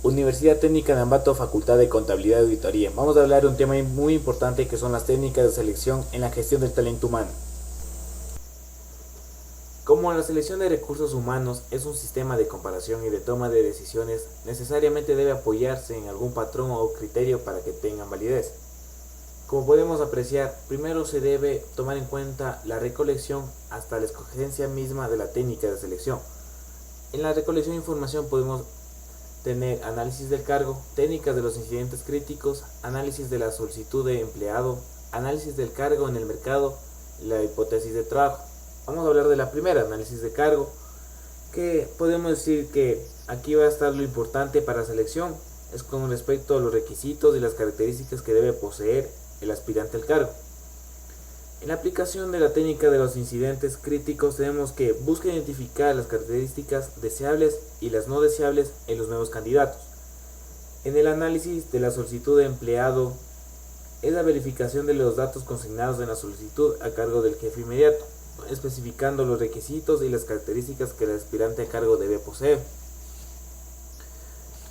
Universidad Técnica de Ambato, Facultad de Contabilidad y Auditoría. Vamos a hablar de un tema muy importante que son las técnicas de selección en la gestión del talento humano. Como la selección de recursos humanos es un sistema de comparación y de toma de decisiones, necesariamente debe apoyarse en algún patrón o criterio para que tengan validez. Como podemos apreciar, primero se debe tomar en cuenta la recolección hasta la escogencia misma de la técnica de selección. En la recolección de información podemos tener análisis del cargo, técnicas de los incidentes críticos, análisis de la solicitud de empleado, análisis del cargo en el mercado y la hipótesis de trabajo. Vamos a hablar de la primera, análisis de cargo, que podemos decir que aquí va a estar lo importante para la selección, es con respecto a los requisitos y las características que debe poseer el aspirante al cargo. En la aplicación de la técnica de los incidentes críticos tenemos que buscar identificar las características deseables y las no deseables en los nuevos candidatos. En el análisis de la solicitud de empleado es la verificación de los datos consignados en la solicitud a cargo del jefe inmediato, especificando los requisitos y las características que el aspirante a cargo debe poseer.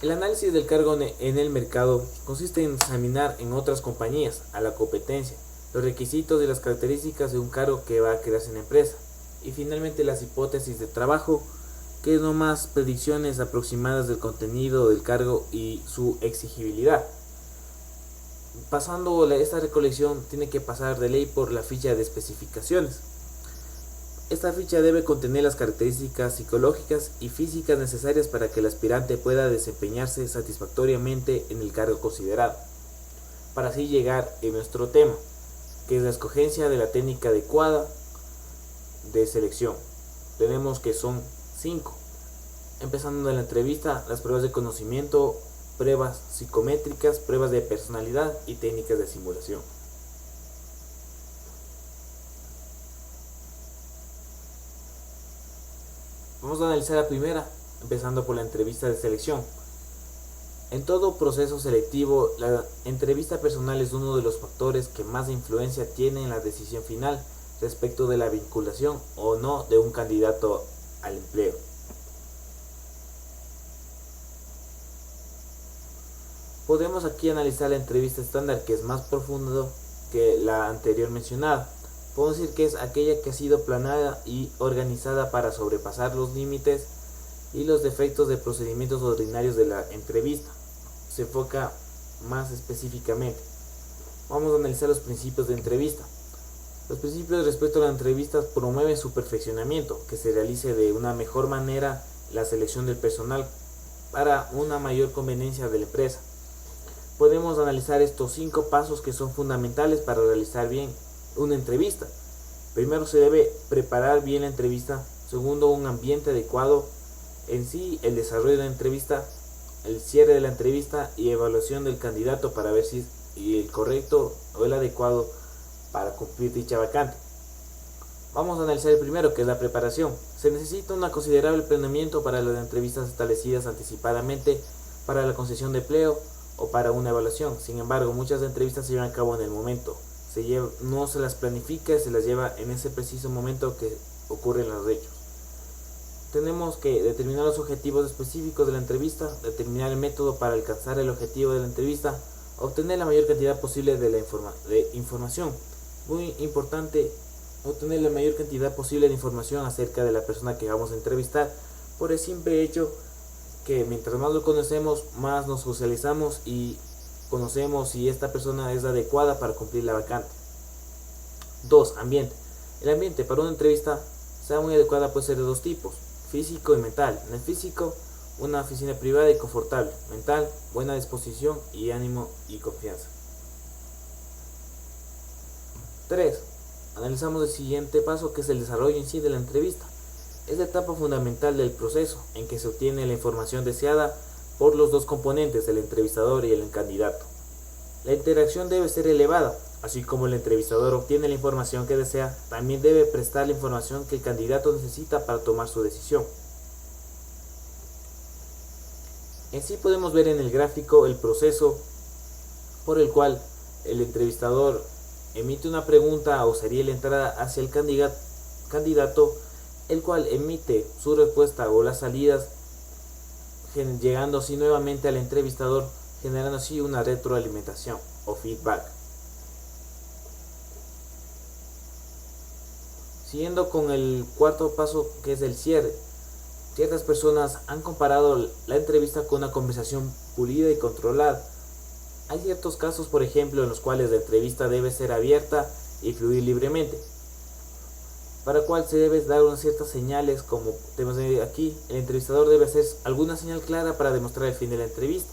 El análisis del cargo en el mercado consiste en examinar en otras compañías a la competencia, los requisitos y las características de un cargo que va a crearse en la empresa, y finalmente las hipótesis de trabajo, que es nomás predicciones aproximadas del contenido del cargo y su exigibilidad. Pasando esta recolección tiene que pasar de ley por la ficha de especificaciones. Esta ficha debe contener las características psicológicas y físicas necesarias para que el aspirante pueda desempeñarse satisfactoriamente en el cargo considerado, para así llegar a nuestro tema, que es la escogencia de la técnica adecuada de selección. Tenemos que son 5. Empezando en la entrevista, las pruebas de conocimiento, pruebas psicométricas, pruebas de personalidad y técnicas de simulación. Vamos a analizar la primera, empezando por la entrevista de selección. En todo proceso selectivo, la entrevista personal es uno de los factores que más influencia tiene en la decisión final respecto de la vinculación o no de un candidato al empleo. Podemos aquí analizar la entrevista estándar, que es más profundo que la anterior mencionada. Podemos decir que es aquella que ha sido planeada y organizada para sobrepasar los límites y los defectos de procedimientos ordinarios de la entrevista. Se enfoca más específicamente. Vamos a analizar los principios de entrevista. Los principios respecto a la entrevista promueven su perfeccionamiento, que se realice de una mejor manera la selección del personal para una mayor conveniencia de la empresa. Podemos analizar estos 5 pasos que son fundamentales para realizar bien una entrevista. Primero, se debe preparar bien la entrevista. Segundo, un ambiente adecuado en sí, el desarrollo de la entrevista, el cierre de la entrevista y evaluación del candidato para ver si es el correcto o el adecuado para cumplir dicha vacante. Vamos a analizar el primero, que es la preparación. Se necesita un considerable planeamiento para las entrevistas establecidas anticipadamente para la concesión de empleo o para una evaluación. Sin embargo, muchas entrevistas se llevan a cabo en el momento. No se las planifica, se las lleva en ese preciso momento que ocurren los hechos. Tenemos que determinar los objetivos específicos de la entrevista, determinar el método para alcanzar el objetivo de la entrevista, obtener la mayor cantidad posible de información. Muy importante, obtener la mayor cantidad posible de información acerca de la persona que vamos a entrevistar, por el simple hecho que mientras más lo conocemos, más nos socializamos y conocemos si esta persona es adecuada para cumplir la vacante. 2. Ambiente. El ambiente para una entrevista sea muy adecuada puede ser de 2 tipos, físico y mental. En el físico, una oficina privada y confortable. Mental, buena disposición y ánimo y confianza. 3. Analizamos el siguiente paso, que es el desarrollo en sí de la entrevista. Es la etapa fundamental del proceso en que se obtiene la información deseada por los dos componentes, el entrevistador y el candidato. La interacción debe ser elevada, así como el entrevistador obtiene la información que desea, también debe prestar la información que el candidato necesita para tomar su decisión. En sí podemos ver en el gráfico el proceso por el cual el entrevistador emite una pregunta o sería la entrada hacia el candidato, el cual emite su respuesta o las salidas llegando así nuevamente al entrevistador, generando así una retroalimentación o feedback. Siguiendo con el cuarto paso, que es el cierre. Ciertas personas han comparado la entrevista con una conversación pulida y controlada. Hay ciertos casos, por ejemplo, en los cuales la entrevista debe ser abierta y fluir libremente, para lo cual se debe dar unas ciertas señales, como tenemos aquí. El entrevistador debe hacer alguna señal clara para demostrar el fin de la entrevista.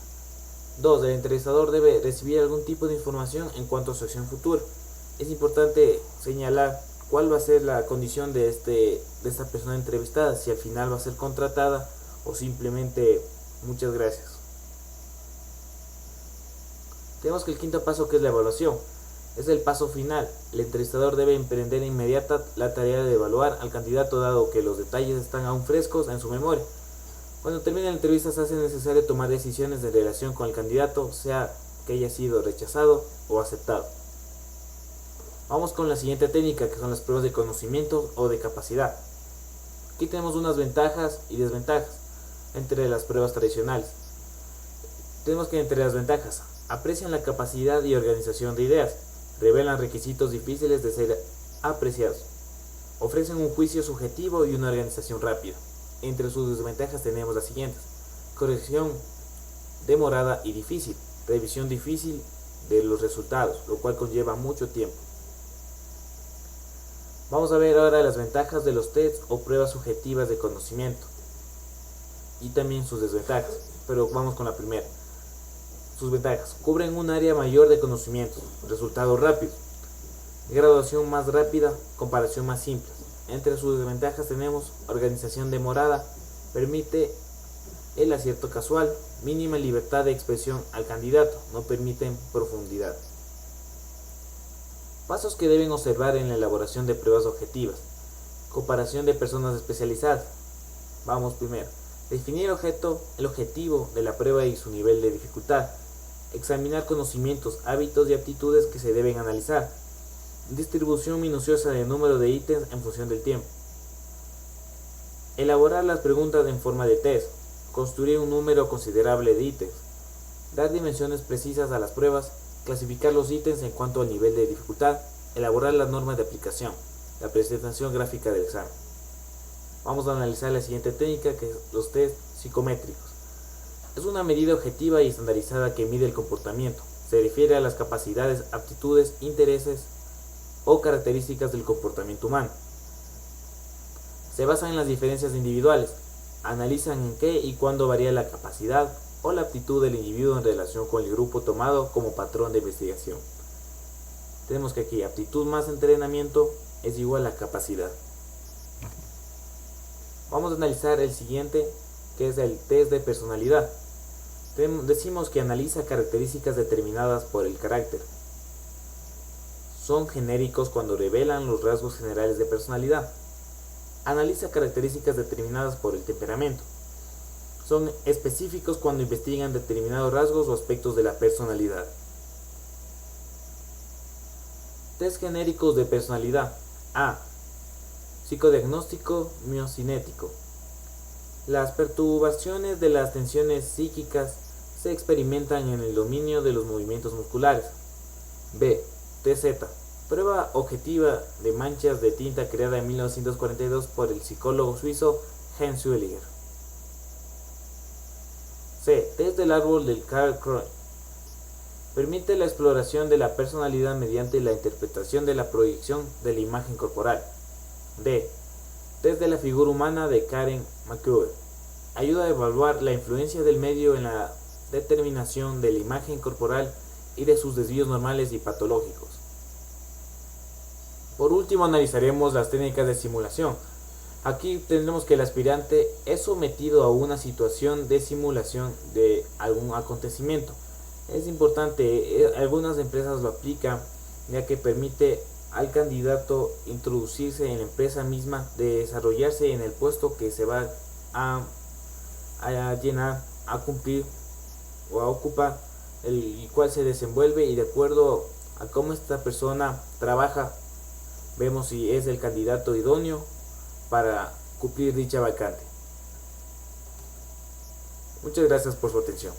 2. El entrevistador debe recibir algún tipo de información en cuanto a su acción futura. Es importante señalar cuál va a ser la condición de esta persona entrevistada, si al final va a ser contratada o simplemente muchas gracias. Tenemos que el quinto paso, que es la evaluación, es el paso final. El entrevistador debe emprender inmediata la tarea de evaluar al candidato, dado que los detalles están aún frescos en su memoria. Cuando termine la entrevista se hace necesario tomar decisiones en relación con el candidato, sea que haya sido rechazado o aceptado. Vamos con la siguiente técnica, que son las pruebas de conocimiento o de capacidad. Aquí tenemos unas ventajas y desventajas entre las pruebas tradicionales. Tenemos que entre las ventajas: aprecian la capacidad y organización de ideas, revelan requisitos difíciles de ser apreciados, ofrecen un juicio subjetivo y una organización rápida. Entre sus desventajas tenemos las siguientes: corrección demorada y difícil, revisión difícil de los resultados, lo cual conlleva mucho tiempo. Vamos a ver ahora las ventajas de los tests o pruebas subjetivas de conocimiento y también sus desventajas, pero vamos con la primera. Sus ventajas: cubren un área mayor de conocimientos, resultados rápidos, graduación más rápida, comparación más simple. Entre sus desventajas tenemos organización demorada, permite el acierto casual, mínima libertad de expresión al candidato, no permiten profundidad. Pasos que deben observar en la elaboración de pruebas objetivas. Comparación de personas especializadas. Vamos primero. Definir el objetivo de la prueba y su nivel de dificultad. Examinar conocimientos, hábitos y aptitudes que se deben analizar. Distribución minuciosa del número de ítems en función del tiempo. Elaborar las preguntas en forma de test. Construir un número considerable de ítems. Dar dimensiones precisas a las pruebas. Clasificar los ítems en cuanto al nivel de dificultad. Elaborar las normas de aplicación. La presentación gráfica del examen. Vamos a analizar la siguiente técnica, que es los test psicométricos. Es una medida objetiva y estandarizada que mide el comportamiento. Se refiere a las capacidades, aptitudes, intereses o características del comportamiento humano. Se basan en las diferencias individuales. Analizan en qué y cuándo varía la capacidad o la aptitud del individuo en relación con el grupo tomado como patrón de investigación. Tenemos que aquí aptitud más entrenamiento es igual a capacidad. Vamos a analizar el siguiente, que es el test de personalidad. Decimos que analiza características determinadas por el carácter. Son genéricos cuando revelan los rasgos generales de personalidad. Analiza características determinadas por el temperamento. Son específicos cuando investigan determinados rasgos o aspectos de la personalidad. Test genéricos de personalidad. A. Psicodiagnóstico miocinético. Las perturbaciones de las tensiones psíquicas se experimentan en el dominio de los movimientos musculares. B. TZ. Prueba objetiva de manchas de tinta creada en 1942 por el psicólogo suizo Hans Schwelliger. C. Test del árbol del Karl Krohn. Permite la exploración de la personalidad mediante la interpretación de la proyección de la imagen corporal. D. Test de la figura humana de Karen McCullough. Ayuda a evaluar la influencia del medio en la determinación de la imagen corporal y de sus desvíos normales y patológicos. Por último, analizaremos las técnicas de simulación. Aquí tendremos que el aspirante es sometido a una situación de simulación de algún acontecimiento. Es importante, algunas empresas lo aplican, ya que permite al candidato introducirse en la empresa misma, de desarrollarse en el puesto que se va a llenar, a cumplir o a ocupar, el cual se desenvuelve, y de acuerdo a cómo esta persona trabaja, vemos si es el candidato idóneo para cumplir dicha vacante. Muchas gracias por su atención.